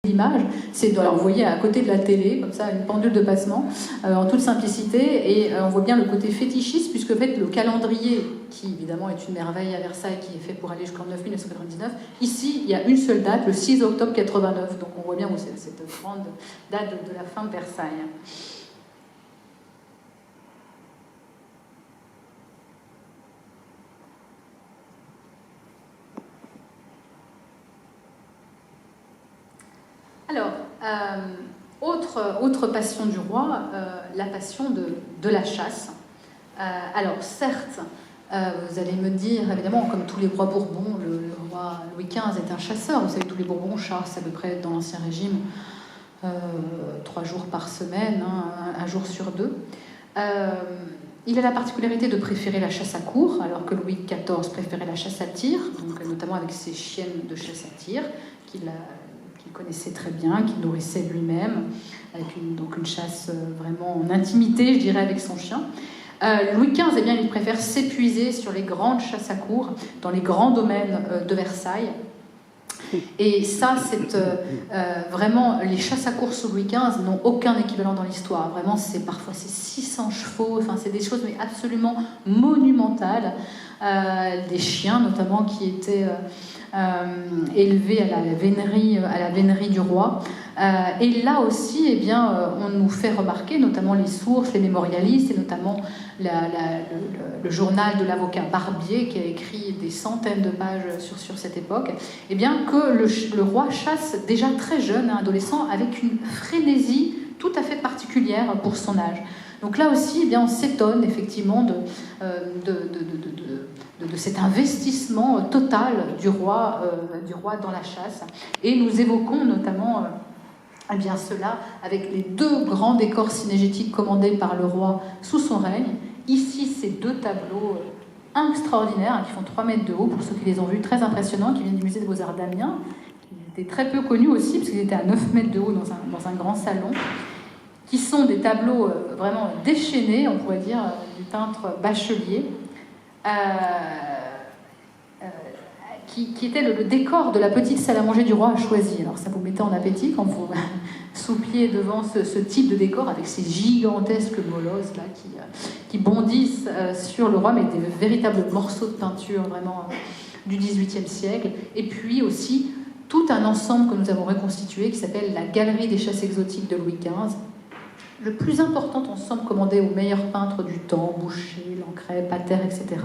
l'image, c'est alors vous voyez à côté de la télé, comme ça, une pendule de passement, en toute simplicité, et on voit bien le côté fétichiste, puisque en fait, le calendrier, qui évidemment est une merveille à Versailles, qui est fait pour aller jusqu'en 999, ici, il y a une seule date, le 6 octobre 89, donc on voit bien où c'est cette grande date de la fin de Versailles. Alors, autre passion du roi, la passion de la chasse. Alors, certes, vous allez me dire, évidemment, comme tous les rois Bourbons, le roi Louis XV est un chasseur. Vous savez, tous les Bourbons chassent à peu près dans l'Ancien Régime 3 jours par semaine, hein, 1 jour sur 2. Il a la particularité de préférer la chasse à courre, alors que Louis XIV préférait la chasse à tir, donc, notamment avec ses chiennes de chasse à tir, qu'il connaissait très bien, qu'il nourrissait lui-même, avec une chasse vraiment en intimité, je dirais, avec son chien. Louis XV, eh bien, il préfère s'épuiser sur les grandes chasses à courre, dans les grands domaines de Versailles. Et ça, c'est vraiment, les chasses à course sous Louis XV n'ont aucun équivalent dans l'histoire. Vraiment, parfois c'est 600 chevaux, enfin, c'est des choses mais absolument monumentales. Des chiens, notamment, qui étaient élevés à la vénerie du roi. Et là aussi, eh bien, on nous fait remarquer, notamment les sources, les mémorialistes, et notamment le journal de l'avocat Barbier, qui a écrit des centaines de pages sur cette époque, eh bien, que le roi chasse déjà très jeune, adolescent, avec une frénésie tout à fait particulière pour son âge. Donc là aussi, eh bien, on s'étonne effectivement de cet investissement total du roi dans la chasse. Et nous évoquons notamment eh bien, cela avec les 2 grands décors cinégétiques commandés par le roi sous son règne. Ici, ces 2 tableaux extraordinaires qui font 3 mètres de haut, pour ceux qui les ont vus, très impressionnants, qui viennent du musée des Beaux-Arts d'Amiens, qui étaient très peu connus aussi, parce qu'ils étaient à 9 mètres de haut dans un grand salon, qui sont des tableaux vraiment déchaînés, on pourrait dire, du peintre Bachelier, qui était le décor de la petite salle à manger du roi à Choisy. Alors ça vous mettait en appétit quand vous soupiez devant ce type de décor avec ces gigantesques molosses là, qui bondissent sur le roi, mais des véritables morceaux de peinture vraiment du XVIIIe siècle. Et puis aussi tout un ensemble que nous avons reconstitué qui s'appelle la Galerie des chasses exotiques de Louis XV. Le plus important ensemble commandé aux meilleurs peintres du temps, Boucher, Lancret, Pater, etc.,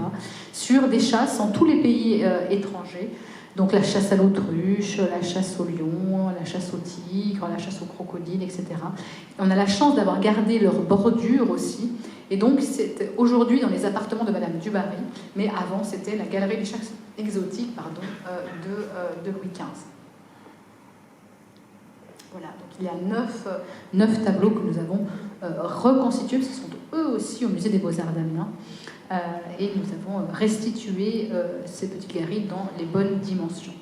sur des chasses en tous les pays étrangers. Donc la chasse à l'autruche, la chasse au lion, la chasse au tigre, la chasse au crocodile, etc. On a la chance d'avoir gardé leur bordure aussi. Et donc c'est aujourd'hui dans les appartements de Madame Dubarry, mais avant c'était la Galerie des chasses exotiques de Louis XV. Voilà, donc il y a 9 tableaux que nous avons reconstitués, parce qu'ils sont eux aussi au musée des Beaux-Arts d'Amiens, et nous avons restitué ces petites galeries dans les bonnes dimensions.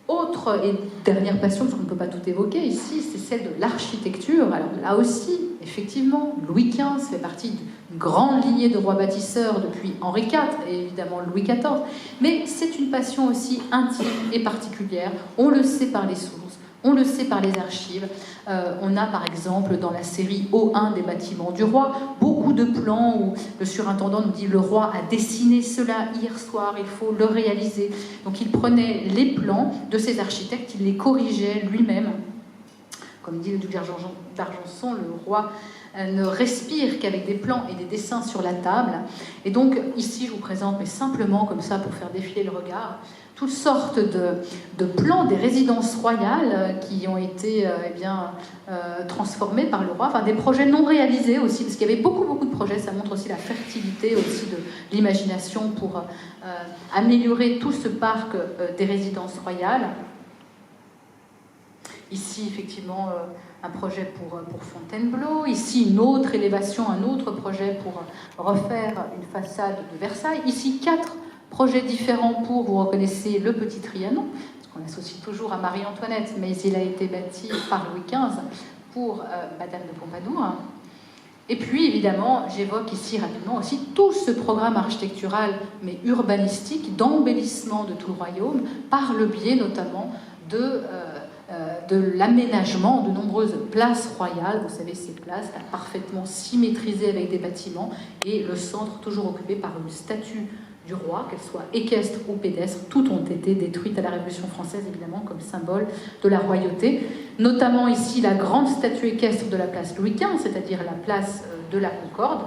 Autre et dernière passion, parce qu'on ne peut pas tout évoquer ici, c'est celle de l'architecture. Alors là aussi, effectivement, Louis XV fait partie d'une grande lignée de rois bâtisseurs depuis Henri IV et évidemment Louis XIV, mais c'est une passion aussi intime et particulière, on le sait par les sources. On le sait par les archives. On a par exemple dans la série O1 des bâtiments du roi beaucoup de plans où le surintendant nous dit « le roi a dessiné cela hier soir, il faut le réaliser ». Donc il prenait les plans de ses architectes, il les corrigeait lui-même. Comme dit le duc d'Argenson, le roi ne respire qu'avec des plans et des dessins sur la table. Et donc ici je vous présente, mais simplement comme ça pour faire défiler le regard, toutes sortes de plans des résidences royales qui ont été transformés par le roi, enfin des projets non réalisés aussi, parce qu'il y avait beaucoup de projets, ça montre aussi la fertilité aussi de l'imagination pour améliorer tout ce parc des résidences royales. Ici, effectivement, un projet pour Fontainebleau. Ici, une autre élévation, un autre projet pour refaire une façade de Versailles. Ici, 4 projets différents pour, vous reconnaissez, le Petit Trianon, parce qu'on l'associe toujours à Marie-Antoinette, mais il a été bâti par Louis XV pour Madame de Pompadour. Et puis, évidemment, j'évoque ici rapidement aussi tout ce programme architectural, mais urbanistique, d'embellissement de tout le royaume, par le biais notamment de de l'aménagement de nombreuses places royales. Vous savez, ces places là, parfaitement symétrisées avec des bâtiments et le centre toujours occupé par une statue du roi, qu'elle soit équestre ou pédestre. Toutes ont été détruites à la Révolution française, évidemment, comme symbole de la royauté. Notamment ici la grande statue équestre de la place Louis XV, c'est-à-dire la place de la Concorde,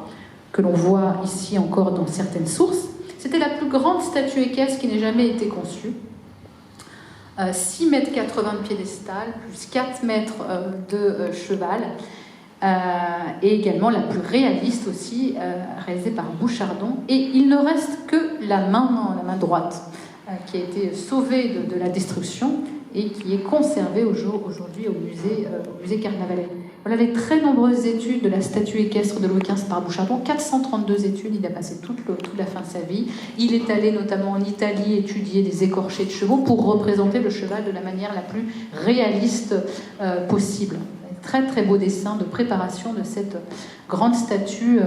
que l'on voit ici encore dans certaines sources. C'était la plus grande statue équestre qui n'ait jamais été conçue. 6,80 mètres de piédestal, plus 4 mètres de cheval, et également la plus réaliste aussi, réalisée par Bouchardon. Et il ne reste que la main droite, qui a été sauvée de la destruction et qui est conservée aujourd'hui au musée Carnavalet. Voilà les très nombreuses études de la statue équestre de Louis XV par Bouchardon, 432 études, il a passé toute la fin de sa vie. Il est allé notamment en Italie étudier des écorchés de chevaux pour représenter le cheval de la manière la plus réaliste possible. Très très beau dessin de préparation de cette grande statue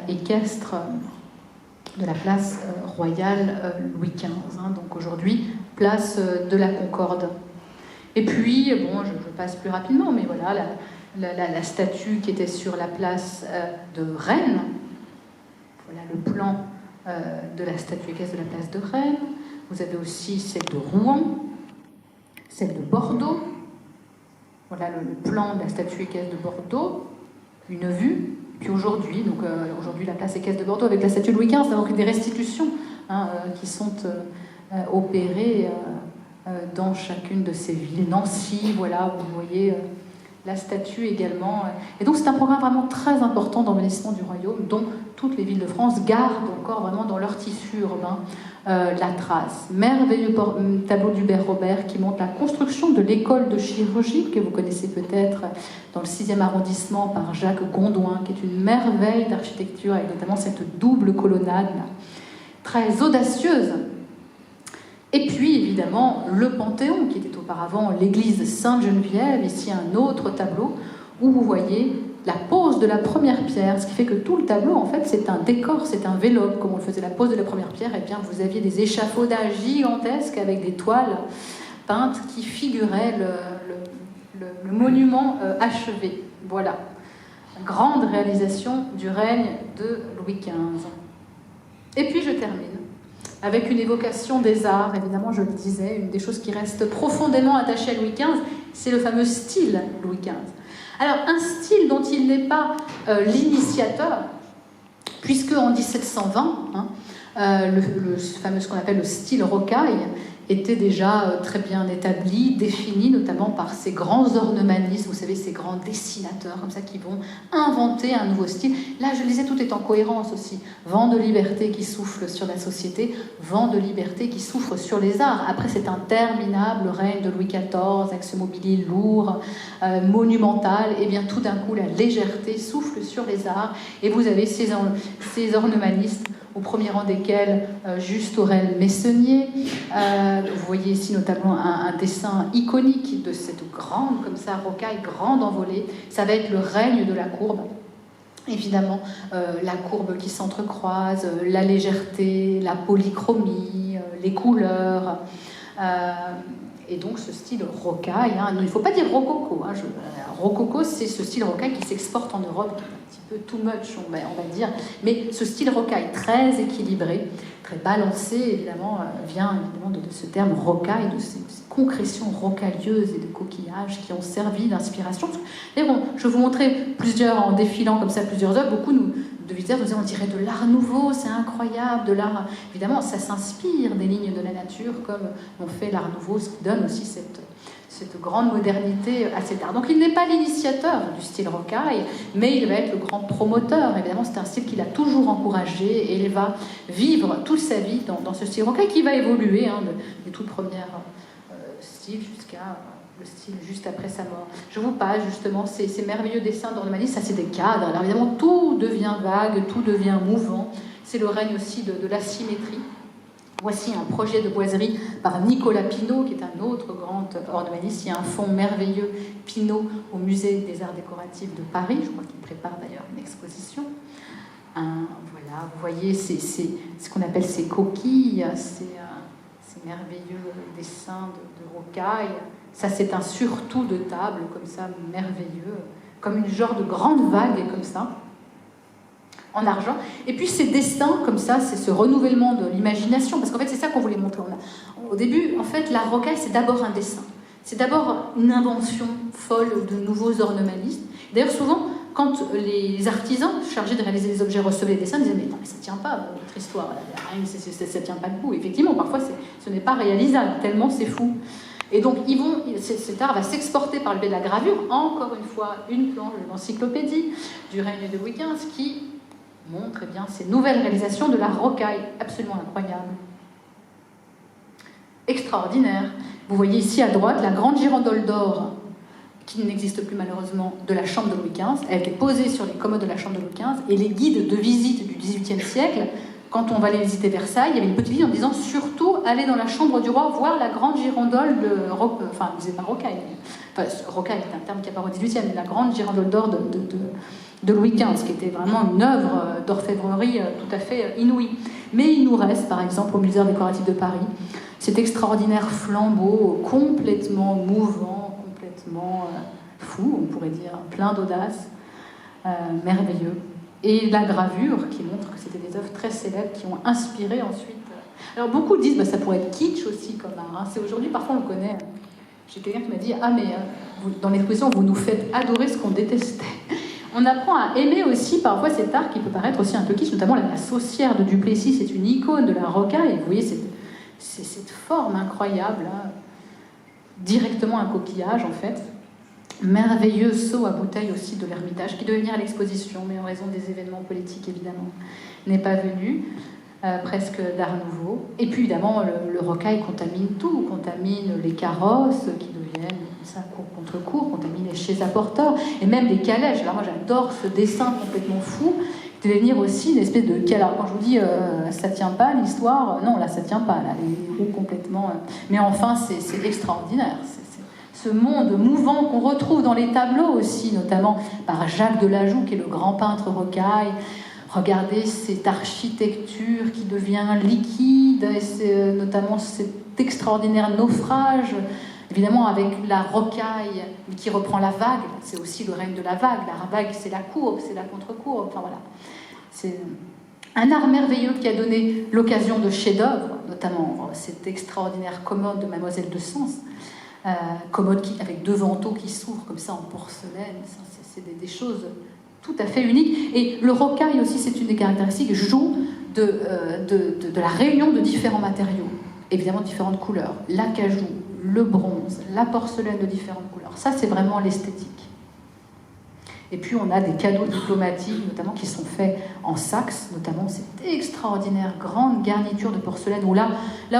équestre de la place royale Louis XV, donc aujourd'hui place de la Concorde. Et puis, bon, je passe plus rapidement, mais voilà, la statue qui était sur la place de Rennes, voilà le plan de la statue équestre de la place de Rennes. Vous avez aussi celle de Rouen, celle de Bordeaux. Voilà le plan de la statue équestre de Bordeaux, une vue. Puis aujourd'hui, aujourd'hui la place équestre de Bordeaux avec la statue de Louis XV, donc des restitutions qui sont opérées dans chacune de ces villes. Nancy, voilà, vous voyez la statue également. Et donc c'est un programme vraiment très important d'embellissement du royaume, dont toutes les villes de France gardent encore vraiment dans leur tissu urbain la trace. Merveilleux tableau d'Hubert Robert qui montre la construction de l'école de chirurgie, que vous connaissez peut-être dans le 6e arrondissement par Jacques Gondouin, qui est une merveille d'architecture, avec notamment cette double colonnade là, très audacieuse. Et puis, évidemment, le Panthéon, qui était auparavant l'église Sainte-Geneviève. Ici, un autre tableau où vous voyez la pose de la première pierre, ce qui fait que tout le tableau, en fait, c'est un décor, c'est un vélope. Comme on le faisait la pose de la première pierre, et bien, vous aviez des échafaudages gigantesques avec des toiles peintes qui figuraient le monument achevé. Voilà. Grande réalisation du règne de Louis XV. Et puis, je termine avec une évocation des arts. Évidemment, je le disais, une des choses qui reste profondément attachée à Louis XV, c'est le fameux style Louis XV. Alors, un style dont il n'est pas l'initiateur, puisque en 1720, le fameux, ce qu'on appelle le style rocaille, était déjà très bien établi, défini notamment par ces grands ornemanistes, vous savez, ces grands dessinateurs comme ça qui vont inventer un nouveau style. Là, je le disais, tout est en cohérence aussi. Vent de liberté qui souffle sur la société, vent de liberté qui souffle sur les arts. Après cet interminable règne de Louis XIV, avec ce mobilier lourd, monumental, et bien tout d'un coup, la légèreté souffle sur les arts, et vous avez ces ornemanistes, au premier rang desquels Juste Aurel Messonnier. Vous voyez ici notamment un dessin iconique de cette grande, comme ça, rocaille, grande envolée. Ça va être le règne de la courbe. Évidemment, la courbe qui s'entrecroise, la légèreté, la polychromie, les couleurs. Et donc ce style rocaille, il ne faut pas dire rococo. Rococo, c'est ce style rocaille qui s'exporte en Europe, qui est un petit peu too much, on va dire. Mais ce style rocaille très équilibré, très balancé, évidemment, vient évidemment de ce terme rocaille, de ces concrétions rocailleuses et de coquillages qui ont servi d'inspiration. Et bon, je vais vous montrer en défilant comme ça plusieurs œuvres, beaucoup de visiteurs nous disaient, on dirait de l'art nouveau, c'est incroyable, de l'art... Évidemment, ça s'inspire des lignes de la nature, comme on fait l'art nouveau, ce qui donne aussi cette grande modernité à cet art. Donc il n'est pas l'initiateur du style rocaille, mais il va être le grand promoteur. Évidemment, c'est un style qu'il a toujours encouragé, et il va vivre toute sa vie dans ce style rocaille qui va évoluer des toutes premières styles jusqu'à... le style juste après sa mort. Je vous passe justement ces merveilleux dessins d'ornemanistes, ça c'est des cadres. Alors évidemment, tout devient vague, tout devient mouvant. C'est le règne aussi de la symétrie. Voici un projet de boiserie par Nicolas Pineau, qui est un autre grand ornemaniste. Il y a un fond merveilleux, Pineau, au Musée des Arts Décoratifs de Paris. Je crois qu'il prépare d'ailleurs une exposition. Voilà, vous voyez ce qu'on appelle ces coquilles, ces merveilleux dessins de rocaille, Ça, c'est un surtout de table, comme ça, merveilleux, comme une genre de grande vague, comme ça, en argent. Et puis ces dessins, comme ça, c'est ce renouvellement de l'imagination, parce qu'en fait, c'est ça qu'on voulait montrer. Au début, en fait, la rocaille, c'est d'abord un dessin. C'est d'abord une invention folle de nouveaux ornementalistes. D'ailleurs, souvent, quand les artisans chargés de réaliser les objets recevaient les dessins, ils disaient « Mais non, mais ça ne tient pas, votre histoire, ça ne tient pas debout. » Effectivement, parfois, ce n'est pas réalisable, tellement c'est fou. Et donc, cet art va s'exporter par le biais de la gravure. Encore une fois, une planche de l'encyclopédie du règne de Louis XV qui montre bien, ces nouvelles réalisations de la rocaille, absolument incroyables. Extraordinaire. Vous voyez ici à droite la grande girandole d'or, qui n'existe plus malheureusement, de la chambre de Louis XV. Elle était posée sur les commodes de la chambre de Louis XV. Et les guides de visite du XVIIIe siècle, quand on va aller visiter Versailles, il y avait une petite ligne en disant surtout aller dans la chambre du roi, voir la grande girandole de... Enfin, ils disaient pas rocaille. Enfin, rocaille est un terme qui apparaît au XVIIIe, mais la grande girandole d'or de Louis XV, qui était vraiment une œuvre d'orfèvrerie tout à fait inouïe. Mais il nous reste, par exemple, au Musée décoratif de Paris, cet extraordinaire flambeau complètement mouvant, complètement fou, on pourrait dire, plein d'audace, merveilleux. Et la gravure qui montre que c'était des œuvres très célèbres qui ont inspiré ensuite. Alors beaucoup disent ça pourrait être kitsch aussi comme art. C'est aujourd'hui, parfois on le connaît. J'ai quelqu'un qui m'a dit ah mais dans l'exposition vous nous faites adorer ce qu'on détestait. On apprend à aimer aussi parfois cet art qui peut paraître aussi un peu kitsch, notamment la saucière de Duplessis, c'est une icône de la rocaille. Vous voyez cette forme incroyable, hein, directement un coquillage en fait. Merveilleux seau à bouteille aussi de l'Ermitage, qui devait venir à l'exposition, mais en raison des événements politiques, évidemment, n'est pas venu, presque d'art nouveau. Et puis, évidemment, le rocaille contamine tout, contamine les carrosses qui deviennent, ça, cours contre cours, contamine les chaises à porteurs, et même les calèches. Alors moi, j'adore ce dessin complètement fou, qui devait venir aussi une espèce de... Alors, quand je vous dis, ça tient pas, l'histoire, non, là, ça tient pas, là, les roues complètement... Mais enfin, c'est extraordinaire, ce monde mouvant qu'on retrouve dans les tableaux aussi, notamment par Jacques Delajoux, qui est le grand peintre rocaille. Regardez cette architecture qui devient liquide, et notamment cet extraordinaire naufrage, évidemment avec la rocaille qui reprend la vague. C'est aussi le règne de la vague. La vague, c'est la courbe, c'est la contre-courbe. Enfin voilà. C'est un art merveilleux qui a donné l'occasion de chefs-d'œuvre, notamment cette extraordinaire commode de Mademoiselle de Sens. Commode avec deux vantaux qui s'ouvrent comme ça en porcelaine, c'est des choses tout à fait uniques. Et le rocaille aussi, c'est une des caractéristiques, joue de la réunion de différents matériaux, évidemment de différentes couleurs, l'acajou, le bronze, la porcelaine de différentes couleurs. Ça, c'est vraiment l'esthétique. Et puis on a des cadeaux diplomatiques, notamment qui sont faits en Saxe, notamment cette extraordinaire grande garniture de porcelaine, où là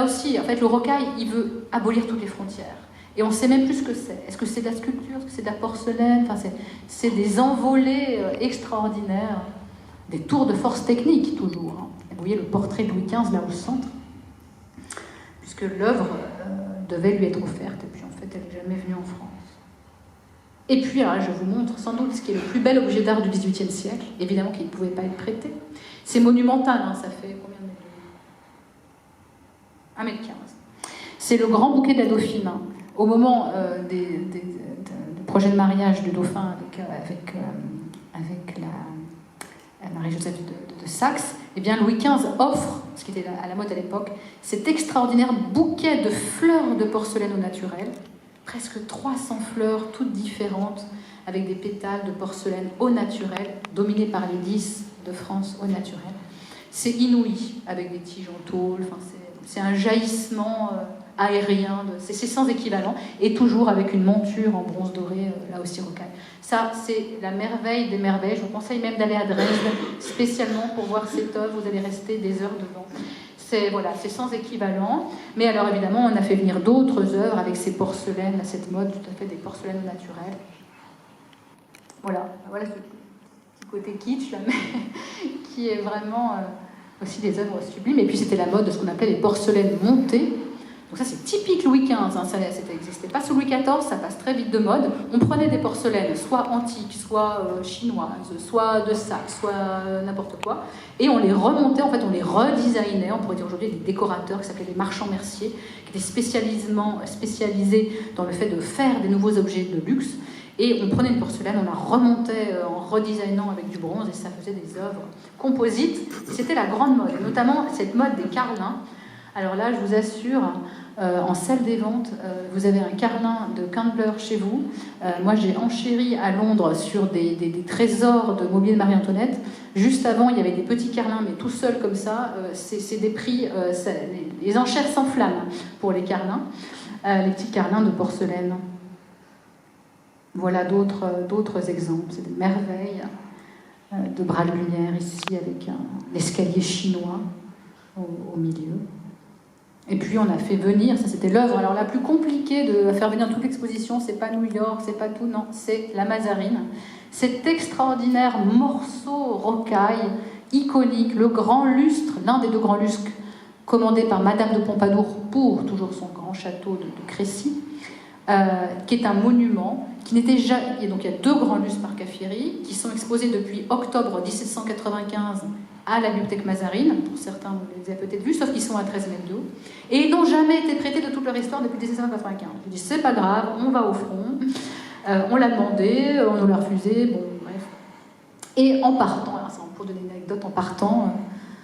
aussi, en fait, le rocaille, il veut abolir toutes les frontières. Et on ne sait même plus ce que c'est. Est-ce que c'est de la sculpture? Est-ce que c'est de la porcelaine? Enfin, c'est des envolées extraordinaires, des tours de force technique, toujours. Hein. Vous voyez le portrait de Louis XV, là au centre, puisque l'œuvre devait lui être offerte, et puis en fait, elle n'est jamais venue en France. Et puis, là, je vous montre sans doute ce qui est le plus bel objet d'art du XVIIIe siècle, évidemment qu'il ne pouvait pas être prêté. C'est monumental, hein, ça fait combien de mètres? 1,15 m. C'est le grand bouquet de la Dauphine. Hein. Au moment du projet de mariage du dauphin avec la Marie-Joseph de Saxe, eh bien Louis XV offre, ce qui était à la mode à l'époque, cet extraordinaire bouquet de fleurs de porcelaine au naturel, presque 300 fleurs, toutes différentes, avec des pétales de porcelaine au naturel, dominées par les lys de France au naturel. C'est inouï, avec des tiges en tôle, enfin, c'est un jaillissement aérien, c'est sans équivalent, et toujours avec une monture en bronze doré, là aussi rocaille. Ça, c'est la merveille des merveilles. Je vous conseille même d'aller à Dresde, spécialement pour voir cette œuvre, vous allez rester des heures devant. C'est sans équivalent, mais alors évidemment, on a fait venir d'autres œuvres avec ces porcelaines, cette mode tout à fait des porcelaines naturelles. Voilà ce petit côté kitsch, là, mais qui est vraiment... aussi des œuvres sublimes. Et puis c'était la mode de ce qu'on appelait les porcelaines montées. Donc ça c'est typique Louis XV, hein, ça n'existait pas sous Louis XIV, ça passe très vite de mode. On prenait des porcelaines, soit antiques, soit chinoises, soit de sac, soit n'importe quoi, et on les remontait, en fait on les redesignait, on pourrait dire aujourd'hui des décorateurs qui s'appelaient les marchands merciers, qui étaient spécialisés dans le fait de faire des nouveaux objets de luxe. Et on prenait une porcelaine, on la remontait en redesignant avec du bronze, et ça faisait des œuvres composites. C'était la grande mode, et notamment cette mode des carlins. Alors là, je vous assure, en salle des ventes, vous avez un carlin de Kindler chez vous. Moi, j'ai enchéri à Londres sur des trésors de mobilier de Marie-Antoinette. Juste avant, il y avait des petits carlins, mais tout seuls comme ça. C'est des prix, les enchères s'enflamment pour les carlins, les petits carlins de porcelaine. Voilà d'autres exemples. C'est des merveilles de bras de lumière ici, avec l'escalier chinois au milieu. Et puis on a fait venir, ça c'était l'œuvre alors la plus compliquée de faire venir toute l'exposition, c'est pas New York, c'est pas tout, non, c'est la Mazarine. Cet extraordinaire morceau rocaille, iconique, le grand lustre, l'un des deux grands lustres commandé par Madame de Pompadour pour toujours son grand château de Crécy, qui est un monument qui n'était jamais... Donc il y a deux grands lustres par Caffieri qui sont exposés depuis octobre 1795 à la bibliothèque Mazarine, pour certains vous les avez peut-être vus, sauf qu'ils sont à 13 mètres de haut, et ils n'ont jamais été prêtés de toute leur histoire depuis 1795. Je dis c'est pas grave, on va au front, on l'a demandé, on nous l'a refusé, bon bref. Et en partant, alors c'est pour donner une anecdote, en partant,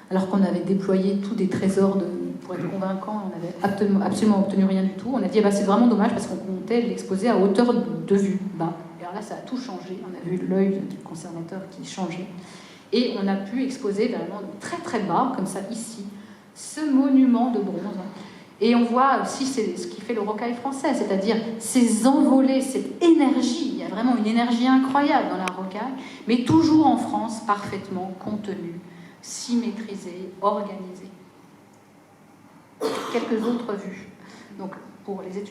alors qu'on avait déployé tous des trésors pour être convaincants, on n'avait absolument obtenu rien du tout, on a dit c'est vraiment dommage parce qu'on comptait l'exposer à hauteur de vue, bas. Et alors là ça a tout changé, on a vu l'œil du conservateur qui changeait. Et on a pu exposer vraiment très très bas, comme ça ici, ce monument de bronze. Et on voit aussi ce qui fait le rocaille français, c'est-à-dire ces envolées, cette énergie. Il y a vraiment une énergie incroyable dans la rocaille, mais toujours en France, parfaitement contenue, symétrisée, organisée. Quelques autres vues. Donc, pour les étudiants,